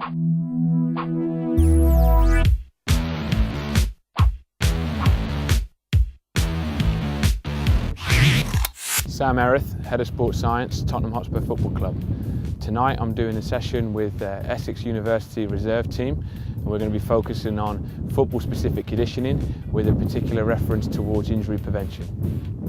Sam Erith, Head of Sports Science, Tottenham Hotspur Football Club. Tonight I'm doing a session with Essex University Reserve Team, and we're going to be focusing on football specific conditioning with a particular reference towards injury prevention.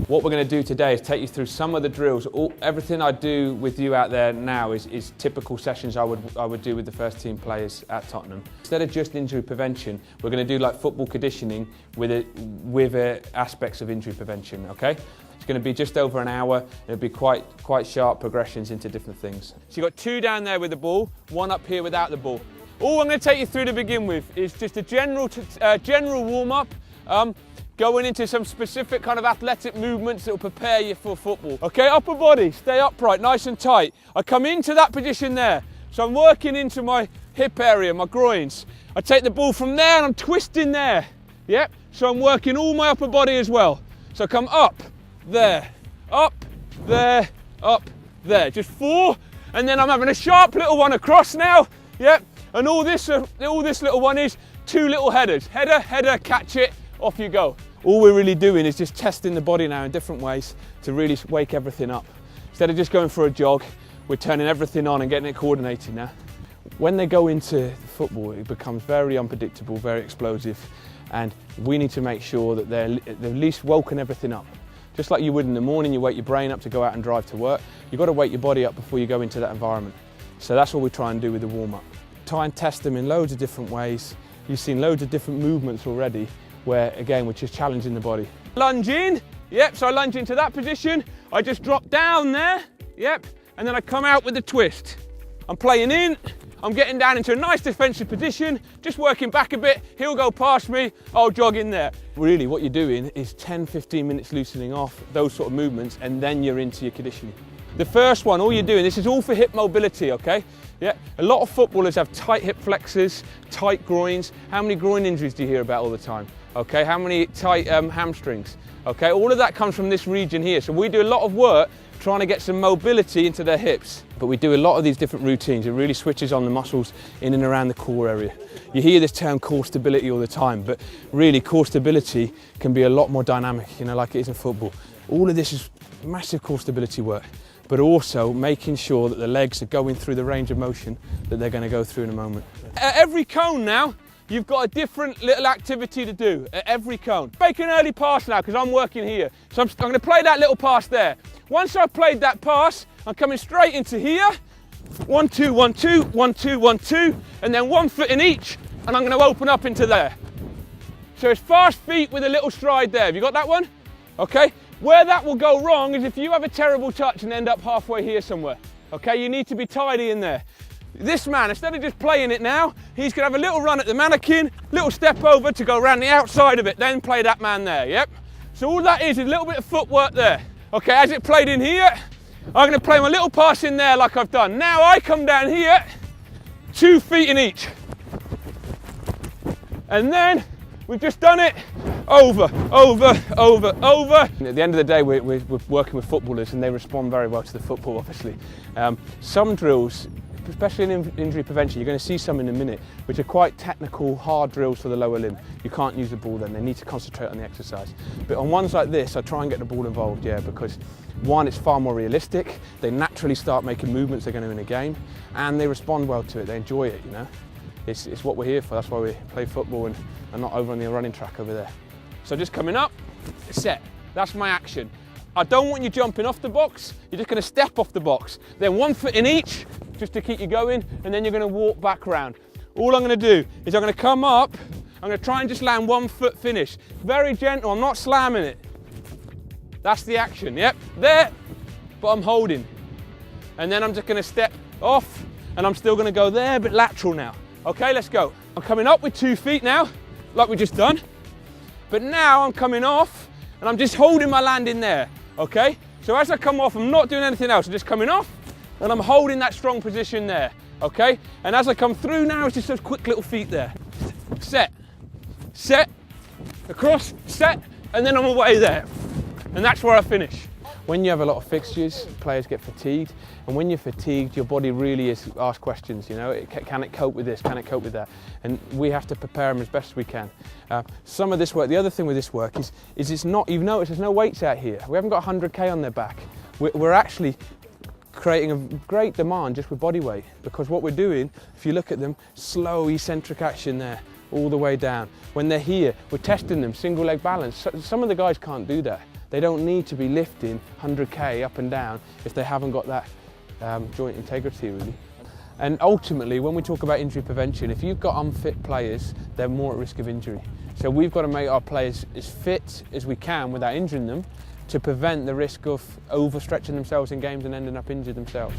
What we're going to do today is take you through some of the drills. Everything I do with you out there now is typical sessions I would do with the first team players at Tottenham. Instead of just injury prevention, we're going to do like football conditioning with aspects of injury prevention, okay? It's going to be just over an hour. It'll be quite sharp progressions into different things. So you've got two down there with the ball, one up here without the ball. All I'm going to take you through to begin with is just a general warm-up, going into some specific kind of athletic movements that will prepare you for football. Okay, upper body, stay upright, nice and tight. I come into that position there. So I'm working into my hip area, my groins. I take the ball from there and I'm twisting there. Yep, so I'm working all my upper body as well. So I come up, there, up, there, up, there. Just 4, and then I'm having a sharp little one across now. Yep, and all this little one is 2 little headers. Header, header, catch it, off you go. All we're really doing is just testing the body now in different ways to really wake everything up. Instead of just going for a jog, we're turning everything on and getting it coordinated now. When they go into football, it becomes very unpredictable, very explosive, and we need to make sure that they've at least woken everything up. Just like you would in the morning, you wake your brain up to go out and drive to work. You've got to wake your body up before you go into that environment. So that's what we try and do with the warm-up. Try and test them in loads of different ways. You've seen loads of different movements already where, again, we're just challenging the body. Lunge in, yep, so I lunge into that position. I just drop down there, yep, and then I come out with a twist. I'm playing in, I'm getting down into a nice defensive position, just working back a bit, he'll go past me, I'll jog in there. Really what you're doing is 10-15 minutes loosening off those sort of movements, and then you're into your conditioning. The first one, all you're doing, this is all for hip mobility, okay? Yeah, a lot of footballers have tight hip flexors, tight groins. How many groin injuries do you hear about all the time? Okay, how many tight hamstrings? Okay, all of that comes from this region here. So we do a lot of work trying to get some mobility into their hips. But we do a lot of these different routines. It really switches on the muscles in and around the core area. You hear this term core stability all the time, but really core stability can be a lot more dynamic, you know, like it is in football. All of this is massive core stability work, but also making sure that the legs are going through the range of motion that they're going to go through in a moment. At every cone now, you've got a different little activity to do at every cone. Make an early pass now because I'm working here. So I'm going to play that little pass there. Once I've played that pass, I'm coming straight into here. 1, 2, 1, 2, 1, 2, 1, 2, and then 1 foot in each, and I'm going to open up into there. So it's fast feet with a little stride there. Have you got that one? Okay. Where that will go wrong is if you have a terrible touch and end up halfway here somewhere. Okay, you need to be tidy in there. This man, instead of just playing it now, he's going to have a little run at the mannequin, little step over to go around the outside of it, then play that man there, yep. So all that is a little bit of footwork there. Okay, as it played in here, I'm going to play my little pass in there like I've done. Now I come down here, 2 feet in each. And then we've just done it over, over, over, over. At the end of the day, we're working with footballers and they respond very well to the football, obviously. Some drills, especially in injury prevention, you're going to see some in a minute, which are quite technical, hard drills for the lower limb. You can't use the ball then, they need to concentrate on the exercise. But on ones like this, I try and get the ball involved, yeah, because one, it's far more realistic, they naturally start making movements they're going to in a game, and they respond well to it, they enjoy it, you know. It's what we're here for, that's why we play football and not over on the running track over there. So just coming up, set, that's my action. I don't want you jumping off the box, you're just going to step off the box. Then 1 foot in each, just to keep you going, and then you're going to walk back round. All I'm going to do is I'm going to come up, I'm going to try and just land 1 foot finish. Very gentle, I'm not slamming it. That's the action, yep, there, but I'm holding. And then I'm just going to step off, and I'm still going to go there, but lateral now. Okay, let's go. I'm coming up with 2 feet now, like we just done. But now I'm coming off, and I'm just holding my landing there, okay? So as I come off, I'm not doing anything else. I'm just coming off, and I'm holding that strong position there, okay? And as I come through now, it's just those quick little feet there. Set, across, set, and then I'm away there. And that's where I finish. When you have a lot of fixtures, players get fatigued, and when you're fatigued, your body really is asked questions, you know, can it cope with this, can it cope with that? And we have to prepare them as best as we can. Some of this work, the other thing with this work is it's not, you've noticed there's no weights out here. We haven't got 100k on their back. We're actually creating a great demand just with body weight, because what we're doing, if you look at them, slow eccentric action there, all the way down. When they're here, we're testing them, single leg balance. Some of the guys can't do that. They don't need to be lifting 100k up and down if they haven't got that joint integrity really. And ultimately, when we talk about injury prevention, if you've got unfit players, they're more at risk of injury. So we've got to make our players as fit as we can without injuring them, to prevent the risk of overstretching themselves in games and ending up injured themselves.